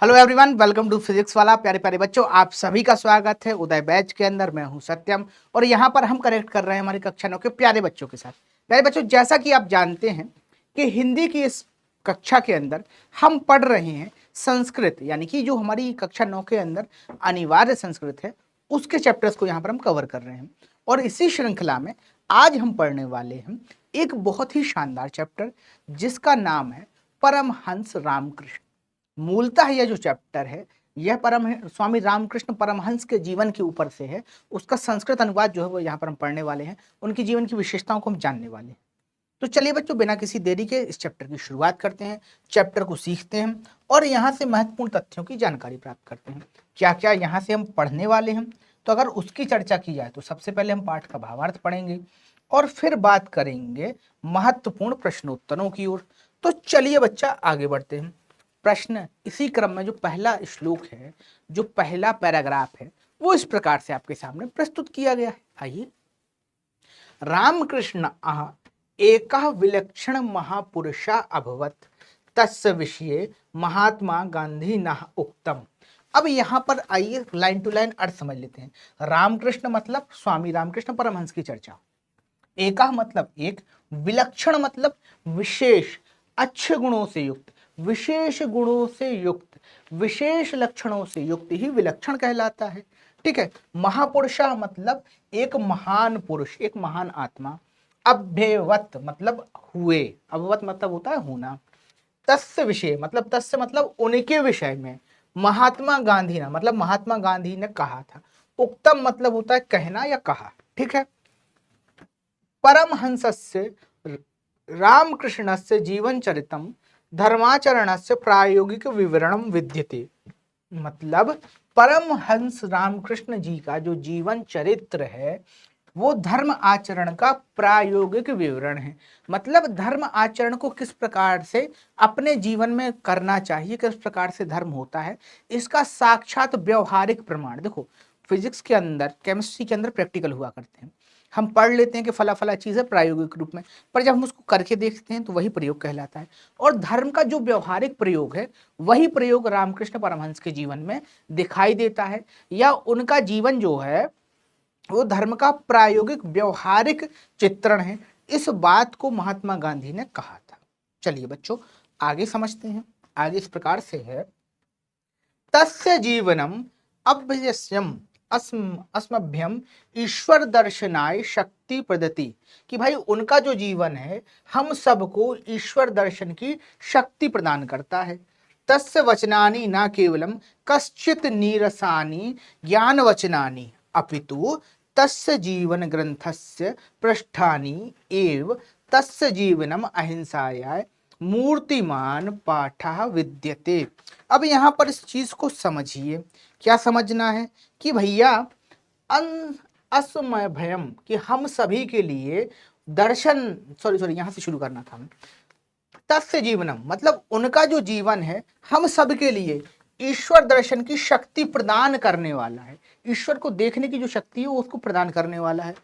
Hello everyone, welcome to Physics Wallah. प्यारे प्यारे बच्चों, आप सभी का स्वागत है उदय बैच के अंदर। मैं हूं सत्यम और यहाँ पर हम कनेक्ट कर रहे हैं हमारी कक्षा 9 के प्यारे बच्चों के साथ। प्यारे बच्चों, जैसा कि आप जानते हैं कि हिंदी की इस कक्षा के अंदर हम पढ़ रहे हैं संस्कृत, यानी कि जो हमारी कक्षा 9 के अंदर अनिवार्य संस्कृत है उसके चैप्टर्स को यहाँ पर हम कवर कर रहे हैं। और इसी श्रृंखला में आज हम पढ़ने वाले हैं एक बहुत ही शानदार चैप्टर जिसका नाम है परमहंस रामकृष्ण। मूलतः यह जो चैप्टर है यह स्वामी रामकृष्ण परमहंस के जीवन के ऊपर से है। उसका संस्कृत अनुवाद जो है वो यहाँ पर हम पढ़ने वाले हैं, उनके जीवन की विशेषताओं को हम जानने वाले हैं। तो चलिए बच्चों, बिना किसी देरी के इस चैप्टर की शुरुआत करते हैं, चैप्टर को सीखते हैं और यहाँ से महत्वपूर्ण तथ्यों की जानकारी प्राप्त करते हैं। क्या क्या यहाँ से हम पढ़ने वाले हैं, तो अगर उसकी चर्चा की जाए तो सबसे पहले हम पाठ का भावार्थ पढ़ेंगे और फिर बात करेंगे महत्वपूर्ण प्रश्नोत्तरों की ओर। तो चलिए बच्चा, आगे बढ़ते हैं। प्रश्न इसी क्रम में जो पहला श्लोक है, जो पहला पैराग्राफ है, वो इस प्रकार से आपके सामने प्रस्तुत किया गया है। आइए। रामकृष्ण एकः विलक्षण महापुरुषा अभवत्, तस्य विषये महात्मा गांधी न उक्तम। अब यहां पर आइए लाइन टू लाइन अर्थ समझ लेते हैं। रामकृष्ण मतलब स्वामी रामकृष्ण परमहंस की चर्चा। एकः मतलब एक, विलक्षण मतलब विशेष, अच्छे गुणों से युक्त, विशेष गुणों से युक्त, विशेष लक्षणों से युक्त ही विलक्षण कहलाता है। ठीक है। महापुरुषा मतलब एक महान पुरुष, एक महान आत्मा। अभ्यवत मतलब हुए, अभवत मतलब होता है होना। तस्य विषय मतलब, तस्य मतलब उनके विषय में। महात्मा गांधी ना मतलब महात्मा गांधी ने कहा था। उक्तम मतलब होता है कहना या कहा। ठीक है। परमहंसस्य रामकृष्णस्य जीवनचरितम धर्माचरणस्य प्रायोगिक विवरणम विद्यते। मतलब परमहंस रामकृष्ण जी का जो जीवन चरित्र है वो धर्म आचरण का प्रायोगिक विवरण है। मतलब धर्म आचरण को किस प्रकार से अपने जीवन में करना चाहिए, किस प्रकार से धर्म होता है, इसका साक्षात व्यवहारिक प्रमाण। देखो, फिजिक्स के अंदर, केमिस्ट्री के अंदर प्रैक्टिकल हुआ करते हैं। हम पढ़ लेते हैं कि फला फला चीज़ है प्रायोगिक रूप में, पर जब हम उसको करके देखते हैं तो वही प्रयोग कहलाता है। और धर्म का जो व्यवहारिक प्रयोग है वही प्रयोग रामकृष्ण परमहंस के जीवन में दिखाई देता है, या उनका जीवन जो है वो धर्म का प्रायोगिक व्यवहारिक चित्रण है। इस बात को महात्मा गांधी ने कहा था। चलिए बच्चों, आगे समझते हैं। आगे इस प्रकार से है, तस्य जीवनम अभ्यस्यम अस्मभ्यम ईश्वर दर्शनाय शक्ति प्रदति। कि भाई उनका जो जीवन है हम सबको ईश्वर दर्शन की शक्ति प्रदान करता है। तस्य वचनानि न केवलम कश्चित नीरसानि ज्ञान वचनानि अपितु तस्य जीवन ग्रंथस्य पृष्ठानि एव तस्य जीवनम अहिंसायाय मूर्तिमान पाठः विद्यते। अब यहां पर इस चीज को समझिए। क्या समझना है कि भैया असमय भयम, कि हम सभी के लिए दर्शन, सॉरी यहां से शुरू करना था हमें। तस्य जीवनम मतलब उनका जो जीवन है हम सब के लिए ईश्वर दर्शन की शक्ति प्रदान करने वाला है। ईश्वर को देखने की जो शक्ति है वो उसको प्रदान करने वाला है।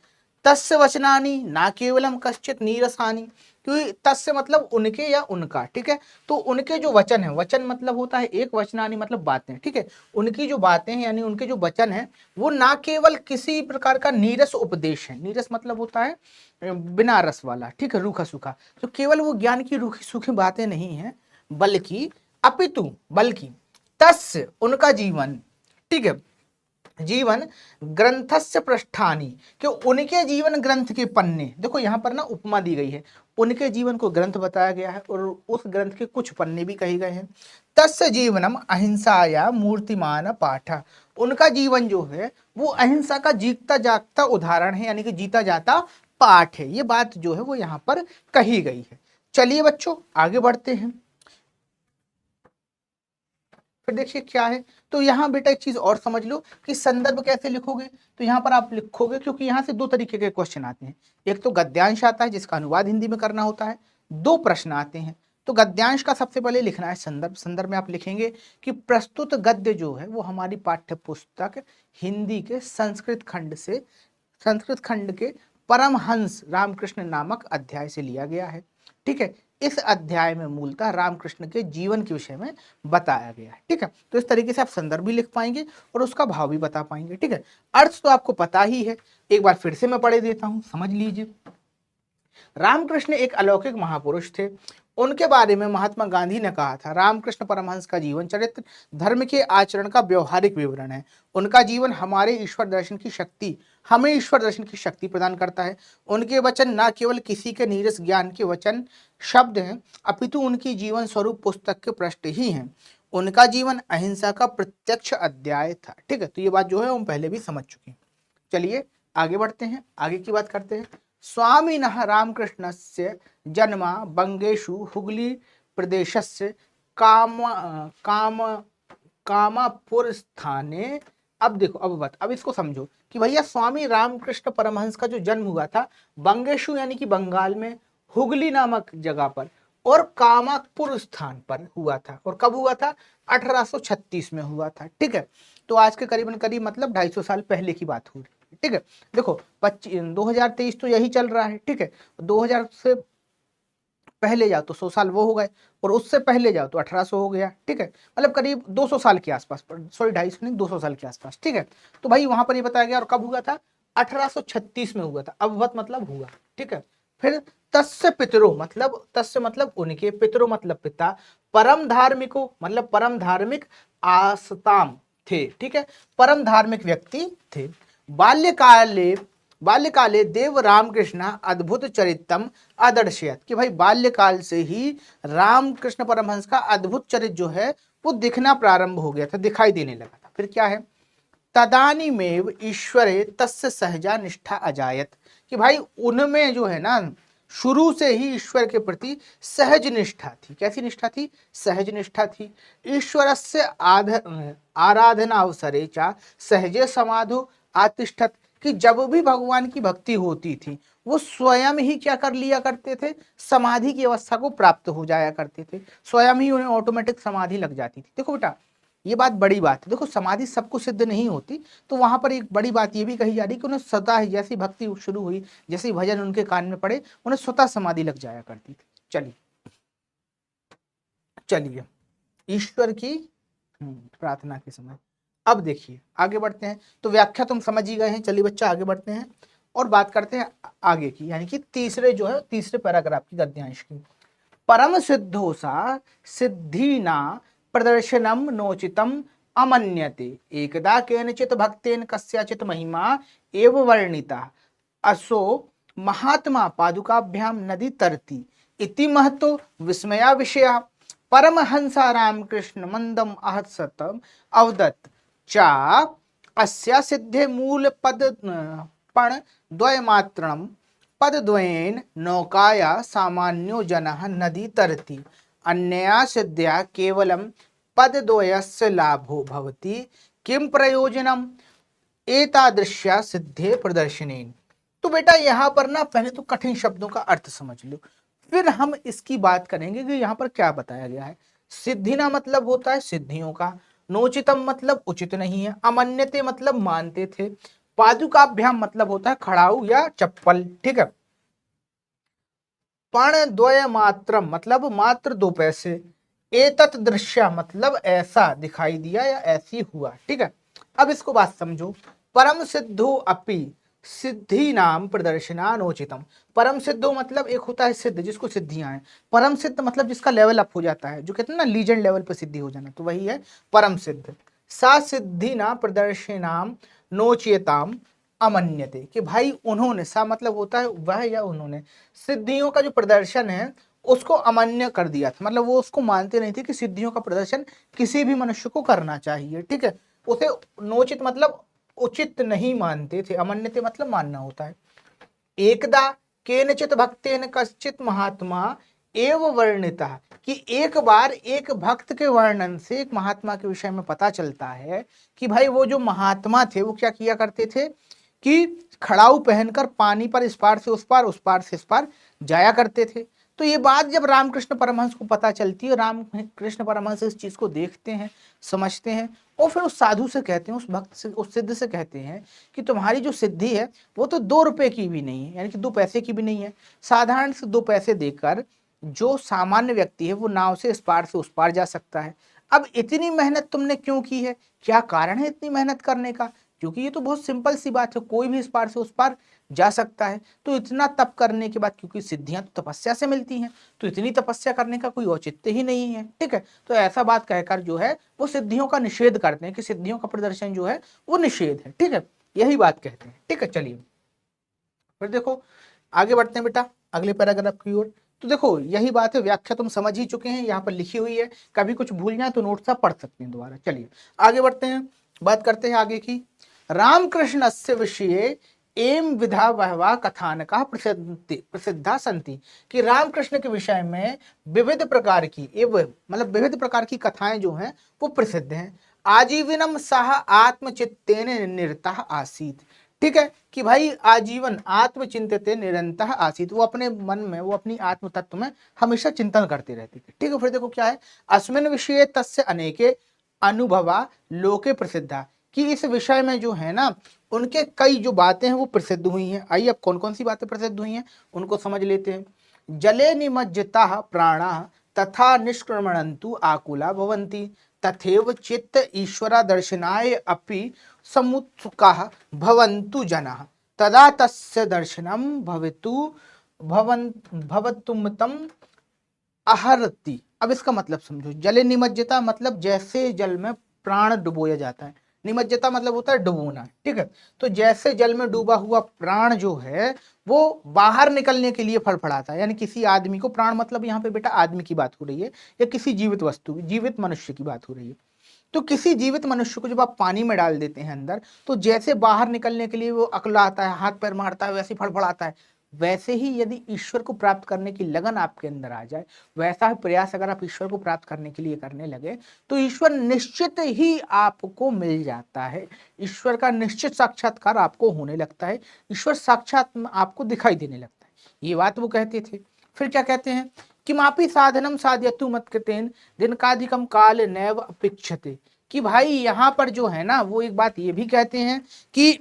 तस्य वचनानि ना केवलम कश्चित नीरसानि, क्योंकि तस्य मतलब उनके या उनका। ठीक है। तो उनके जो वचन है, वचन मतलब होता है एक, वचनानि मतलब बातें। ठीक है। उनकी जो बातें हैं यानी उनके जो वचन है वो ना केवल किसी प्रकार का नीरस उपदेश है। नीरस मतलब होता है बिना रस वाला। ठीक है, रूखा सूखा। तो केवल वो ज्ञान की रूखी सूखी बातें नहीं है, बल्कि अपितु बल्कि तस्य उनका जीवन। ठीक है। जीवन ग्रंथस्य पृष्ठानि, कि उनके जीवन ग्रंथ के पन्ने। देखो यहां पर ना उपमा दी गई है, उनके जीवन को ग्रंथ बताया गया है और उस ग्रंथ के कुछ पन्ने भी कहे गए हैं। तस्य जीवनम अहिंसाया मूर्तिमान पाठ, उनका जीवन जो है वो अहिंसा का जीता जागता उदाहरण है, यानी कि जीता जाता पाठ है। ये बात जो है वो यहां पर कही गई है। चलिए बच्चों, आगे बढ़ते हैं। फिर देखिए क्या है। तो यहाँ बेटा एक चीज और समझ लो कि संदर्भ कैसे लिखोगे। तो यहाँ पर आप लिखोगे, क्योंकि यहाँ से दो तरीके के क्वेश्चन आते हैं। एक तो गद्यांश आता है जिसका अनुवाद हिंदी में करना होता है, दो प्रश्न आते हैं। तो गद्यांश का सबसे पहले लिखना है संदर्भ। संदर्भ में आप लिखेंगे कि प्रस्तुत गद्य जो है वो हमारी पाठ्य पुस्तक हिंदी के संस्कृत खंड से, संस्कृत खंड के परमहंस रामकृष्ण नामक अध्याय से लिया गया है। ठीक है। इस अध्याय में मूलतः रामकृष्ण के जीवन के विषय में बताया गया है। ठीक है, तो इस तरीके से आप संदर्भ भी लिख पाएंगे और उसका भाव भी बता पाएंगे। ठीक है, अर्थ तो आपको पता ही है, एक बार फिर से मैं पढ़े देता हूं, समझ लीजिए। रामकृष्ण एक अलौकिक महापुरुष थे। उनके बारे में महात्मा गांधी ने कहा था, रामकृष्ण परमहंस का जीवन चरित्र धर्म के आचरण का व्यवहारिक विवरण है। उनका जीवन हमें ईश्वर दर्शन की शक्ति प्रदान करता है। उनके वचन न केवल किसी के नीरस ज्ञान के वचन शब्द हैं, अपितु उनकी जीवन स्वरूप पुस्तक के पृष्ठ ही हैं। उनका जीवन अहिंसा का प्रत्यक्ष अध्याय था। ठीक है, तो ये बात जो है हम पहले भी समझ चुके हैं। चलिए आगे बढ़ते हैं, आगे की बात करते हैं। स्वामिनः रामकृष्णस्य जन्म बंगेषु हुगली प्रदेशस्य काम काम कामापुर स्थाने। अब देखो, अब इसको समझो कि भैया स्वामी रामकृष्ण परमहंस का जो जन्म हुआ था बंगेशु यानी कि बंगाल में, हुगली नामक जगह पर और कामापुर स्थान पर हुआ था। और कब हुआ था? 1836 में हुआ था। ठीक है, तो आज के करीबन करीब मतलब 250 साल पहले की बात हो रही है। ठीक है, देखो 2023 तो यही चल रहा है। ठीक है, 2000 से पहले जाओ तो 100 साल वो हो गए, और उससे पहले जाओ तो 1800 हो गया। ठीक है, मतलब करीब 200 साल के आसपास, सॉरी 250 नहीं 200 साल के आसपास। ठीक है, तो भाई वहां पर ये बताया गया। और कब हुआ था? 1836 में हुआ था। अववत मतलब हुआ। ठीक है, फिर तस्य पितरो मतलब, तस्य मतलब उनके, पितरो मतलब पिता, परम धार्मिको मतलब परम धार्मिक आस्ताम थे। ठीक है, परम धार्मिक व्यक्ति थे। बाल्यकाले बाल्यकाले देव रामकृष्ण अद्भुत चरित्रम आदर्शयत, कि भाई बाल्यकाल से ही रामकृष्ण परमहंस का अद्भुत चरित्र जो है वो दिखना प्रारंभ हो गया था, दिखाई देने लगा था। फिर क्या है? तदानीमेव ईश्वरे तस्य सहजा निष्ठा अजायत, कि भाई उनमें जो है ना शुरू से ही ईश्वर के प्रति सहज निष्ठा थी। कैसी निष्ठा थी? सहज निष्ठा थी। ईश्वरस्य आराधना अवसरे चा सहजे समाधो आतिष्ठत, कि जब भी भगवान की भक्ति होती थी वो स्वयं ही क्या कर लिया करते थे? समाधि की अवस्था को प्राप्त हो जाया करते थे, स्वयं ही उन्हें ऑटोमेटिक समाधि लग जाती थी। देखो बेटा, ये बात बड़ी बात है। देखो समाधि सबको सिद्ध नहीं होती, तो वहां पर एक बड़ी बात ये भी कही जा रही कि उन्हें स्वतः ही जैसी भक्ति शुरू हुई, जैसे भजन उनके कान में पड़े, उन्हें स्वतः समाधि लग जाया करती थी। चलिए चलिए ईश्वर की प्रार्थना के समय। अब देखिए आगे बढ़ते हैं, तो व्याख्या तुम समझ ही गए हैं। चलिए बच्चा आगे बढ़ते हैं और बात करते हैं आगे की, यानी कि तीसरे पैराग्राफ की, गद्यांश की। परम सिद्धोसा सिद्धीना प्रदर्शनम नोचितम अमन्यते, एकदा केनचित भक्तेन कस्याचित महिमा एव वर्णिता, असो महात्मा पादुकाभ्याम नदी तरती इति महतो विस्मया विषया। परमहंसा रामकृष्ण मंदम आहत्सतम अवदत् चा अस्या सिद्धे मूल पद पण द्वयमात्रम पदद्वयेन नौकाया सामान्यो जनः नदी तरति, अन्यया सिद्ध्या केवलं पदद्वयस्य लाभो भवति, किं प्रयोजनम् एतादृश्या सिद्धे प्रदर्शनेन। तो बेटा यहाँ पर ना पहले तो कठिन शब्दों का अर्थ समझ लो, फिर हम इसकी बात करेंगे कि यहाँ पर क्या बताया गया है। सिद्धिना मतलब होता है सिद्धियों का, नोचितम मतलब उचित नहीं है, अमन्यते मतलब मानते थे, पादुकाभ्याम मतलब होता है खड़ाऊ या चप्पल। ठीक है, पण द्वय मात्रम मतलब मात्र 2 पैसे, एतत् दृश्य मतलब ऐसा दिखाई दिया या ऐसी हुआ। ठीक है, अब इसको बात समझो। परम सिद्धो अपि सिद्धि नाम प्रदर्शनानोचितम, परम सिद्धो मतलब एक होता है सिद्ध जिसको सिद्धियां हैं, परम सिद्ध मतलब जिसका लेवल अप हो जाता है, जो कहते हैं ना लीजेंड लेवल पर सिद्धि हो जाना, तो वही है परम सिद्ध। सा सिद्धि ना प्रदर्शनाम नोचेताम अमन्यते, कि भाई उन्होंने, सा मतलब होता है वह या उन्होंने, सिद्धियों का जो प्रदर्शन है उसको अमान्य कर दिया था, मतलब वो उसको मानते नहीं थे कि सिद्धियों का प्रदर्शन किसी भी मनुष्य को करना चाहिए। ठीक है, उसे नोचित मतलब उचित नहीं मानते थे, अमान्यते मतलब मानना होता है। एकदा केनचित भक्तेन कश्चित महात्मा एव वर्णिता, कि एक बार एक भक्त के वर्णन से एक महात्मा के विषय में पता चलता है कि भाई वो जो महात्मा थे वो क्या किया करते थे कि खड़ाऊ पहनकर पानी पर इस पार से उस पार, उस पार से इस पार जाया करते थे। तो ये बात जब रामकृष्ण परमहंस को पता चलती है, रामकृष्ण परमहंस इस चीज को देखते हैं, समझते हैं, और फिर उस साधु से कहते हैं, उस भक्त से, उस सिद्ध से कहते हैं कि तुम्हारी जो सिद्धि है वो तो 2 रुपए की भी नहीं है, यानी कि 2 पैसे की भी नहीं है। साधारण से 2 पैसे देकर जो सामान्य व्यक्ति है वो नाव से इस पार से उस पार जा सकता है। अब इतनी मेहनत तुमने क्यों की है, क्या कारण है इतनी मेहनत करने का? क्योंकि ये तो बहुत सिंपल सी बात है, कोई भी इस पार से उस पार जा सकता है। तो इतना तप करने के बाद, क्योंकि सिद्धियां तो तपस्या से मिलती हैं, तो इतनी तपस्या करने का कोई औचित्य ही नहीं है। ठीक है, तो ऐसा बात कहकर जो है वो सिद्धियों का निषेध करते हैं कि सिद्धियों का प्रदर्शन जो है वो निषेध है। ठीक है, यही बात कहते हैं। ठीक है, चलिए फिर देखो आगे बढ़ते हैं बेटा अगले पैराग्राफ की ओर। तो देखो यही बात है, व्याख्या तुम समझ ही चुके हैं, यहाँ पर लिखी हुई है, कभी कुछ भूल जाए तो नोट्स आप पढ़ सकते हैं दोबारा। चलिए आगे बढ़ते हैं, बात करते हैं आगे की। रामकृष्णस्य विषये एम विधा वहवा कथानका प्रसिद्धा संति, कि रामकृष्ण के विषय में विविध प्रकार की मतलब विविध प्रकार की कथाएं जो हैं वो प्रसिद्ध हैं। आजीवनम सह आत्मचित्तेन निरतः आसीत। ठीक है, कि भाई आजीवन आत्मचिंतित निरंतर आसीत, वो अपने मन में, वो अपनी आत्म तत्व में हमेशा चिंतन करते रहते थे। ठीक है, फिर देखो क्या है, अस्मिन विषय तस्य अनेके अनुभवा लोके प्रसिद्धा, कि इस विषय में जो है ना उनके कई जो बातें हैं वो प्रसिद्ध हुई हैं। आइए अब कौन कौन सी बातें प्रसिद्ध हुई हैं उनको समझ लेते हैं। जले निमज्जता प्राणा तथा निष्क्रमणन्तु आकुला भवन्ति, तथैव चित्त ईश्वर दर्शनाय अपि समुत्सुकाः भवन्तु जनाः, तदा तस्य दर्शनं भवतुमतं आहरति। अब इसका मतलब समझो, जले निमज्जता मतलब जैसे जल में प्राण डुबोया जाता है, निमज्जता मतलब होता है डुबोना। ठीक है, तो जैसे जल में डूबा हुआ प्राण जो है वो बाहर निकलने के लिए फड़फड़ाता है, यानी किसी आदमी को, प्राण मतलब यहाँ पे बेटा आदमी की बात हो रही है या किसी जीवित वस्तु, जीवित मनुष्य की बात हो रही है। तो किसी जीवित मनुष्य को जब आप पानी में डाल देते हैं अंदर, तो जैसे बाहर निकलने के लिए वो अकलाता है, हाथ पैर मारता है, वैसे फड़फड़ाता है, वैसे ही यदि ईश्वर को प्राप्त करने की लगन आपके अंदर आ जाए, वैसा ही प्रयास अगर आप ईश्वर को प्राप्त करने के लिए करने लगे, तो ईश्वर निश्चित ही आपको मिल जाता है। ईश्वर का निश्चित साक्षात्कार आपको होने लगता है, ईश्वर साक्षात आपको दिखाई देने लगता है। ये बात वो कहते थे। फिर क्या कहते हैं, किमापि साधनम साध्यतु मत्कृतेन दिनकाधिकम काल नैव अपेक्षते, कि भाई यहाँ पर जो है ना वो एक बात ये भी कहते हैं कि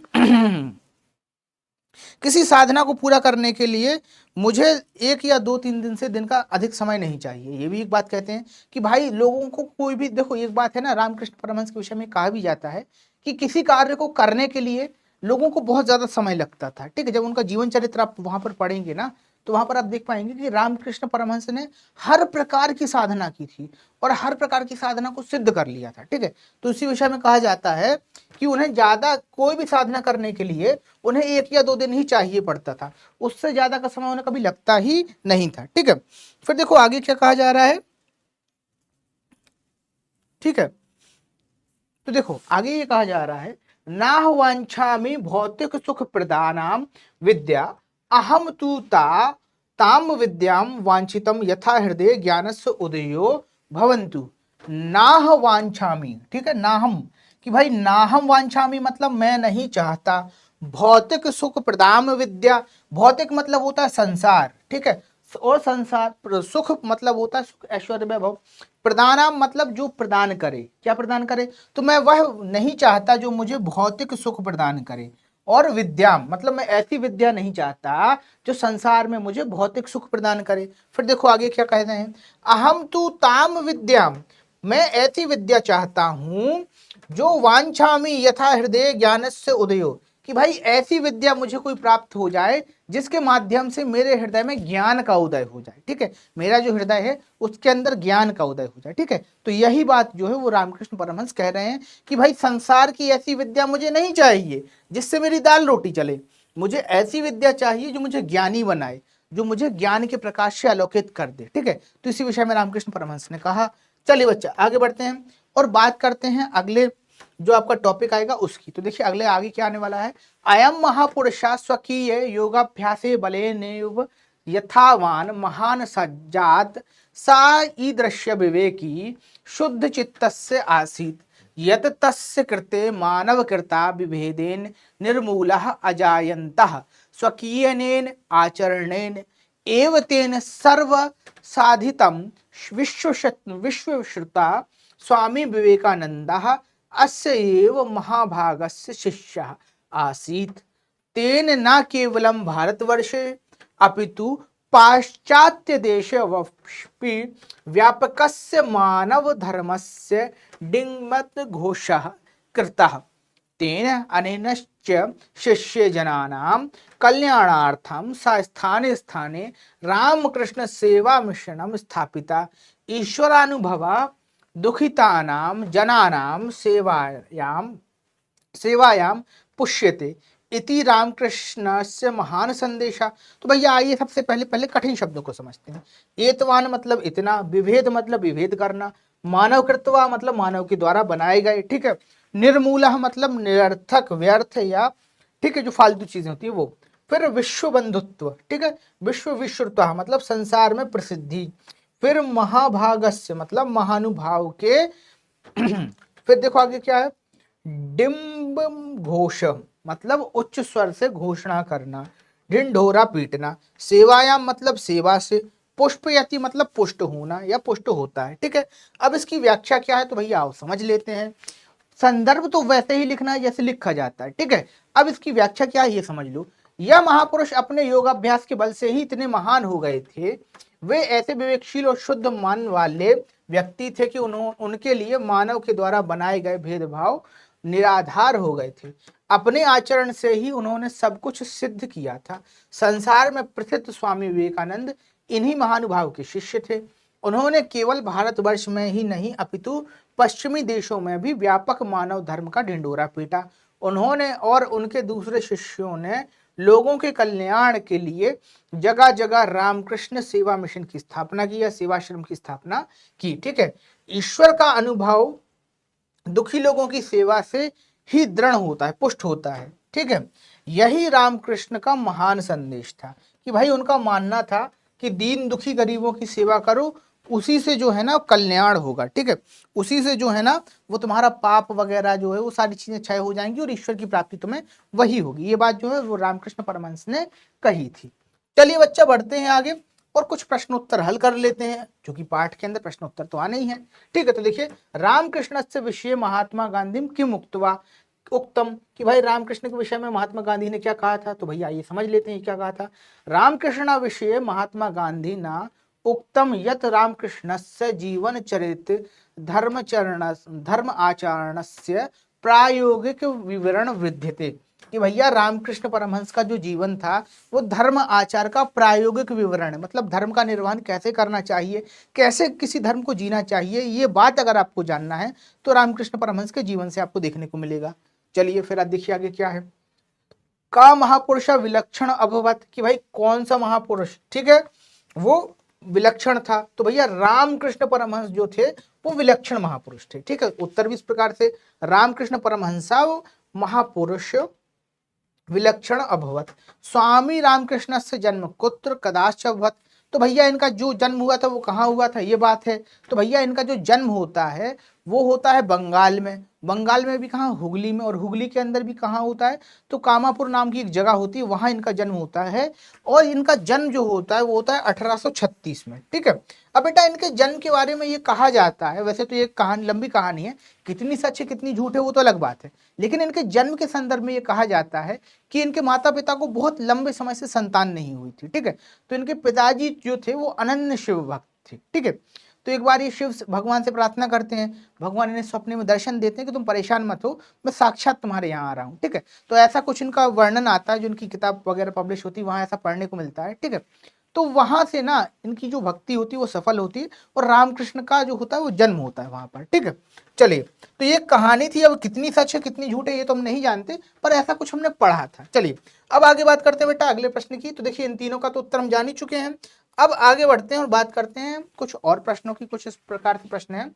किसी साधना को पूरा करने के लिए मुझे 1 या 2-3 दिन से दिन का अधिक समय नहीं चाहिए। ये भी एक बात कहते हैं कि भाई लोगों को कोई भी, देखो एक बात है ना, रामकृष्ण परमहंस के विषय में कहा भी जाता है कि किसी कार्य को करने के लिए लोगों को बहुत ज्यादा समय लगता था। ठीक है, जब उनका जीवन चरित्र आप वहां पर पढ़ेंगे ना, तो वहां पर आप देख पाएंगे कि रामकृष्ण परमहंस ने हर प्रकार की साधना की थी और हर प्रकार की साधना को सिद्ध कर लिया था। ठीक है, तो इसी विषय में कहा जाता है कि उन्हें ज्यादा कोई भी साधना करने के लिए उन्हें 1 या 2 दिन ही चाहिए पड़ता था, उससे ज्यादा का समय उन्हें कभी लगता ही नहीं था। ठीक है, फिर देखो आगे क्या कहा जा रहा है। ठीक है, तो देखो आगे ये कहा जा रहा है, नाह वांछामि भौतिक सुख प्रदानाम विद्या अहम तु ताम विद्याम वांछितम यथा हृदय ज्ञानस्य उदयो भवन्तु। नाह वांछामि, ठीक है, नाहम, कि भाई नाहम वांछामि मतलब मैं नहीं चाहता, भौतिक सुख प्रदान विद्या, भौतिक मतलब होता है संसार। ठीक है, और संसार, सुख मतलब होता है सुख ऐश्वर्य वैभव, प्रदाना मतलब जो प्रदान करे, क्या प्रदान करे, तो मैं वह नहीं चाहता जो मुझे भौतिक सुख प्रदान करे, और विद्या मतलब मैं ऐसी विद्या नहीं चाहता जो संसार में मुझे भौतिक सुख प्रदान करे। फिर देखो आगे क्या कहते हैं, अहम तु ताम विद्याम, मैं ऐसी विद्या चाहता हूं जो वांछामि यथा हृदय ज्ञानस्य उदयो, कि भाई ऐसी विद्या मुझे कोई प्राप्त हो जाए जिसके माध्यम से मेरे हृदय में ज्ञान का उदय हो जाए। ठीक है, मेरा जो हृदय है उसके अंदर ज्ञान का उदय हो जाए। ठीक है, तो यही बात जो है वो रामकृष्ण परमहंस कह रहे हैं कि भाई संसार की ऐसी विद्या मुझे नहीं चाहिए जिससे मेरी दाल रोटी चले, मुझे ऐसी विद्या चाहिए जो मुझे ज्ञानी बनाए, जो मुझे ज्ञान के प्रकाश से आलोकित कर दे। ठीक है, तो इसी विषय में रामकृष्ण परमहंस ने कहा। चलिए बच्चा आगे बढ़ते हैं और बात करते हैं अगले जो आपका टॉपिक आएगा उसकी। तो देखिए अगले आगे क्या आने वाला है, अयम महापुरुषा स्वकीय योगाभ्यासे बलेनेव यथावान महान सज्जात सा ईदृश्य विवेकी शुद्ध चित्तस्य आसीत, यत तस्य कृते मानव कृता विभेदेन निर्मूलः अजायन्तः स्वकीयनेन आचरणेन एव तेन सर्व साधितम विश्वश्रुता स्वामी विवेकानंदः अस्य एव महाभागस्य शिष्यः आसीत्, तेन न केवलं भारतवर्षे अपितु पाश्चात्य देशे वपि व्यापकस्य मानव धर्मस्य डिंगमत घोषः कृतः तेन अनेनश्च शिष्य जनानां कल्याणार्थं सा स्थाने स्थाने रामकृष्ण सेवा मिशनं स्थापिता ईश्वरानुभवा दुखितानां जनानां सेवायां पुष्यते इति रामकृष्णस्य महान संदेशा। तो भैया आइए सबसे पहले पहले कठिन शब्दों को समझते हैं। एतवान मतलब इतना, विभेद मतलब विभेद करना, मानव कृत्वा मतलब मानव के द्वारा बनाए गए, ठीक है। निर्मूलः मतलब निरर्थक व्यर्थ या, ठीक है, जो फालतू चीजें होती है वो। फिर विश्व बंधुत्व, ठीक है, विश्व विश्रुतः मतलब संसार में प्रसिद्धि। फिर महाभागस्य मतलब महानुभाव के फिर देखो आगे क्या है, डिम्ब घोष मतलब उच्च स्वर से घोषणा करना, ढिंढोरा पीटना। सेवायाम मतलब सेवा से, पुष्पयति मतलब पुष्ट होना या पुष्ट होता है, ठीक है। अब इसकी व्याख्या क्या है तो भैया आओ समझ लेते हैं। संदर्भ तो वैसे ही लिखना है जैसे लिखा जाता है, ठीक है। अब इसकी व्याख्या क्या है ये समझ लो। यह महापुरुष अपने योगाभ्यास के बल से ही इतने महान हो गए थे। वे ऐसे विवेकशील और शुद्ध मन वाले व्यक्ति थे कि उनके लिए मानव के द्वारा बनाए गए भेदभाव निराधार हो गए थे। अपने आचरण से ही उन्होंने सब कुछ सिद्ध किया था। संसार में प्रसिद्ध स्वामी विवेकानंद इन्हीं महानुभाव के शिष्य थे। उन्होंने केवल भारतवर्ष में ही नहीं अपितु पश्चिमी देशों में भी व्यापक मानव धर्म का ढिंढोरा पीटा। उन्होंने और उनके दूसरे शिष्यों ने लोगों के कल्याण के लिए जगह जगह रामकृष्ण सेवा मिशन की स्थापना की या सेवाश्रम की स्थापना की, ठीक है। ईश्वर का अनुभव दुखी लोगों की सेवा से ही दृढ़ होता है, पुष्ट होता है, ठीक है। यही रामकृष्ण का महान संदेश था कि भाई उनका मानना था कि दीन दुखी गरीबों की सेवा करो, उसी से जो है ना कल्याण होगा, ठीक है। उसी से जो है ना वो तुम्हारा पाप वगैरह जो है वो सारी चीजें क्षय हो जाएंगी और ईश्वर की प्राप्ति तुम्हें वही होगी। ये बात जो है वो रामकृष्ण परमहंस ने कही थी। चलिए बच्चा बढ़ते हैं आगे और कुछ प्रश्नोत्तर हल कर लेते हैं, क्योंकि पाठ के अंदर प्रश्नोत्तर तो आने ही है, ठीक है। तो देखिए, रामकृष्ण से विषय महात्मा गांधी किम उक्तवा उक्तम, कि भाई रामकृष्ण के विषय में महात्मा गांधी ने क्या कहा था। तो भैया ये समझ लेते हैं क्या कहा था। रामकृष्ण विषय महात्मा गांधी ना उक्तम यत रामकृष्णस्य जीवन चरित धर्म आचरणस्य प्रायोगिक विवरण विद्यते, कि भैया रामकृष्ण परमहंस का जो जीवन था वो धर्म आचार का प्रायोगिक विवरण है। मतलब धर्म का निर्वहन कैसे करना चाहिए, कैसे किसी धर्म को जीना चाहिए, ये बात अगर आपको जानना है तो रामकृष्ण परमहंस के जीवन से आपको देखने को मिलेगा। चलिए फिर देखिए आगे क्या है। का महापुरुष विलक्षण अभवत, कि भाई कौन सा महापुरुष, ठीक है, वो विलक्षण था। तो भैया रामकृष्ण परमहंस जो थे वो विलक्षण महापुरुष थे, ठीक है। उत्तर भी इस प्रकार से, रामकृष्ण परमहंसा महापुरुष विलक्षण अभवत। स्वामी रामकृष्ण से जन्म कुत्र कदाच अभवत, तो भैया इनका जो जन्म हुआ था वो कहाँ हुआ था, ये बात है। तो भैया इनका जो जन्म होता है वो होता है बंगाल में। बंगाल में भी कहाँ, हुगली में, और हुगली के अंदर भी कहाँ होता है तो कामापुर नाम की एक जगह होती है, वहां इनका जन्म होता है। और इनका जन्म जो होता है वो होता है 1836 में, ठीक है। अब बेटा इनके जन्म के बारे में ये कहा जाता है, वैसे तो ये कहानी लंबी कहानी है, कितनी सच है कितनी झूठ है वो तो अलग बात है, लेकिन इनके जन्म के संदर्भ में ये कहा जाता है कि इनके माता पिता को बहुत लंबे समय से संतान नहीं हुई थी, ठीक है। तो इनके पिताजी जो थे वो अनन्य शिव भक्त थे, ठीक है। तो एक बार ये शिव भगवान से प्रार्थना करते हैं, भगवान इन्हें स्वप्न में दर्शन देते हैं कि तुम परेशान मत हो, मैं साक्षात तुम्हारे यहाँ आ रहा हूँ, ठीक है। तो ऐसा कुछ इनका वर्णन आता है, जो इनकी किताब वगैरह पब्लिश होती है वहां ऐसा पढ़ने को मिलता है, ठीक है। तो वहां से ना इनकी जो भक्ति होती है वो सफल होती है और रामकृष्ण का जो होता है वो जन्म होता है वहां पर, ठीक है। चलिए, तो ये कहानी थी, अब कितनी सच है कितनी झूठ है ये तो हम नहीं जानते, पर ऐसा कुछ हमने पढ़ा था। चलिए अब आगे बात करते हैं बेटा अगले प्रश्न की। तो देखिए इन तीनों का तो उत्तर हम जान ही चुके हैं। अब आगे बढ़ते हैं और बात करते हैं कुछ और प्रश्नों की। कुछ इस प्रकार के प्रश्न हैं।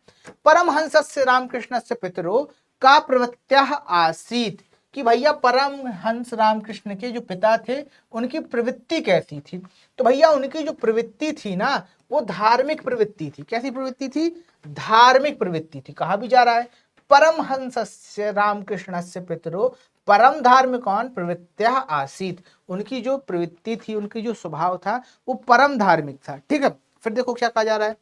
परमहंसस्य रामकृष्णस्य पितरो का प्रवृत्त्या आसीत, कि भैया परमहंस रामकृष्ण के जो पिता थे उनकी प्रवृत्ति कैसी थी। तो भैया उनकी जो प्रवृत्ति थी ना वो धार्मिक प्रवृत्ति थी। कैसी प्रवृत्ति थी, धार्मिक प्रवृत्ति थी। कहा भी जा रहा है परमहंसस्य रामकृष्णस्य पितरो परम धार्मिकौन प्रवृत्त्या आसीत, उनकी जो प्रवृत्ति थी उनकी जो स्वभाव था वो परम धार्मिक था, ठीक है। फिर देखो क्या कहा जा रहा है,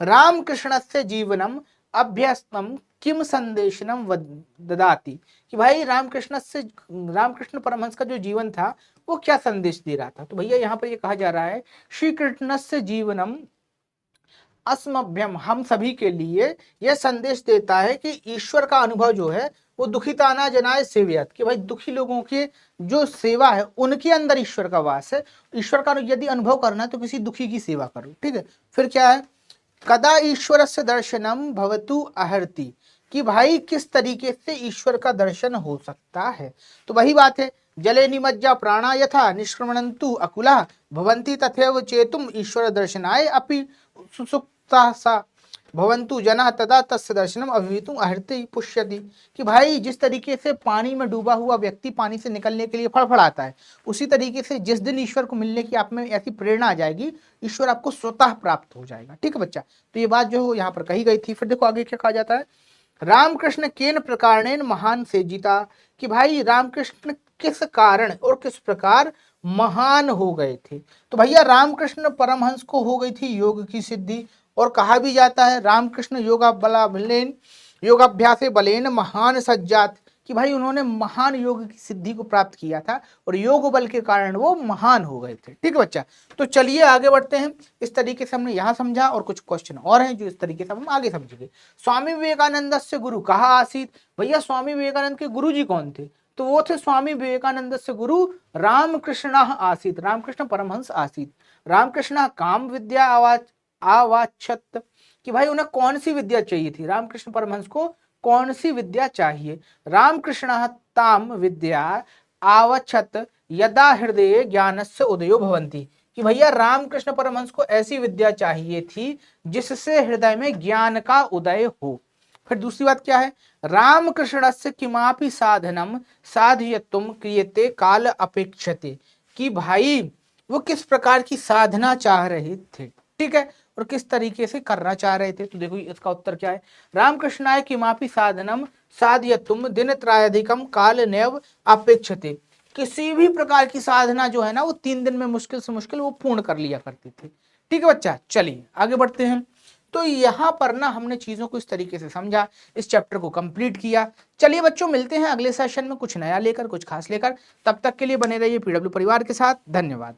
रामकृष्णस्य जीवनम अभ्यस्तम किम संदेशनम ददाति, कि भाई रामकृष्ण परमहंस का जो जीवन था वो क्या संदेश दे रहा था। तो भैया यहाँ पर ये कहा जा रहा है श्री कृष्णस्य जीवनम अस्मभ्यम, हम सभी के लिए यह संदेश देता है कि ईश्वर का अनुभव जो है वो दुखिताना जनाय सेव्यत, कि भाई दुखी लोगों की जो सेवा है उनके अंदर ईश्वर का वास है। ईश्वर का यदि अनुभव करना है तो किसी दुखी की सेवा करो, ठीक है। फिर क्या है, कदा ईश्वर से दर्शनम भवतु अहर्ति, कि भाई किस तरीके से ईश्वर का दर्शन हो सकता है। तो वही बात है, जले निमज्जा प्राणा यथा निष्क्रमणन्तु अकुला भवन्ति तथैव चेतुम ईश्वर दर्शनाय अपि सुसुप्ता सा भवन्तु जना तदा तस्य दर्शनम अभिहितुम अहर्ति पुष्यति, कि भाई जिस तरीके से पानी में डूबा हुआ व्यक्ति पानी से निकलने के लिए फड़फड़ाता है, उसी तरीके से जिस दिन ईश्वर को मिलने की आप में ऐसी प्रेरणा आ जाएगी, ईश्वर आपको स्वतः प्राप्त हो जाएगा, ठीक है बच्चा। तो ये बात जो यहाँ पर कही गई थी। फिर देखो आगे क्या कहा जाता है, रामकृष्ण केन प्रकारेण महान से जीता, कि भाई रामकृष्ण किस कारण और किस प्रकार महान हो गए थे। तो भैया रामकृष्ण परमहंस को हो गई थी योग की सिद्धि, और कहा भी जाता है रामकृष्ण योगाभ्यासे बलेन महान सज्जात, कि भाई उन्होंने महान योग की सिद्धि को प्राप्त किया था और योग बल के कारण वो महान हो गए थे, ठीक है बच्चा। तो चलिए आगे बढ़ते हैं। इस तरीके से हमने यहाँ समझा और कुछ क्वेश्चन और हैं जो इस तरीके से हम आगे समझेंगे। स्वामी विवेकानंद से गुरु कहा आसीत, भैया स्वामी विवेकानंद के गुरु जी कौन थे। तो वो थे स्वामी विवेकानंद से गुरु रामकृष्ण आसीत, रामकृष्ण परमहंस आसीत। रामकृष्ण काम विद्या आवाच्छत, कि भाई उन्हें कौन सी विद्या चाहिए थी, रामकृष्ण परमहंस को कौन सी विद्या चाहिए। रामकृष्ण ताम विद्या आवच्छत यदा हृदय ज्ञानस्य उदयो भवन्ति, कि भैया रामकृष्ण परमहंस को ऐसी विद्या चाहिए थी जिससे हृदय में ज्ञान का उदय हो। फिर दूसरी बात क्या है, रामकृष्णस्य किमापि साधनम साधयितुम क्रियते काल अपेक्षते, कि भाई वो किस प्रकार की साधना चाह रहे थे, ठीक है, और किस तरीके से करना चाह रहे थे। तो देखो इसका उत्तर क्या है, रामकृष्णाय किमापि साधनम साधयितुम दिनत्रयाधिकम काल नैव अपेक्षते, किसी भी प्रकार की साधना जो है ना वो 3 दिन में मुश्किल से मुश्किल वो पूर्ण कर लिया करते थे, ठीक है बच्चा। चलिए आगे बढ़ते हैं। तो यहाँ पर ना हमने चीजों को इस तरीके से समझा, इस चैप्टर को कंप्लीट किया। चलिए बच्चों मिलते हैं अगले सेशन में कुछ नया लेकर, कुछ खास लेकर। तब तक के लिए बने रहिए पीडब्ल्यू परिवार के साथ। धन्यवाद।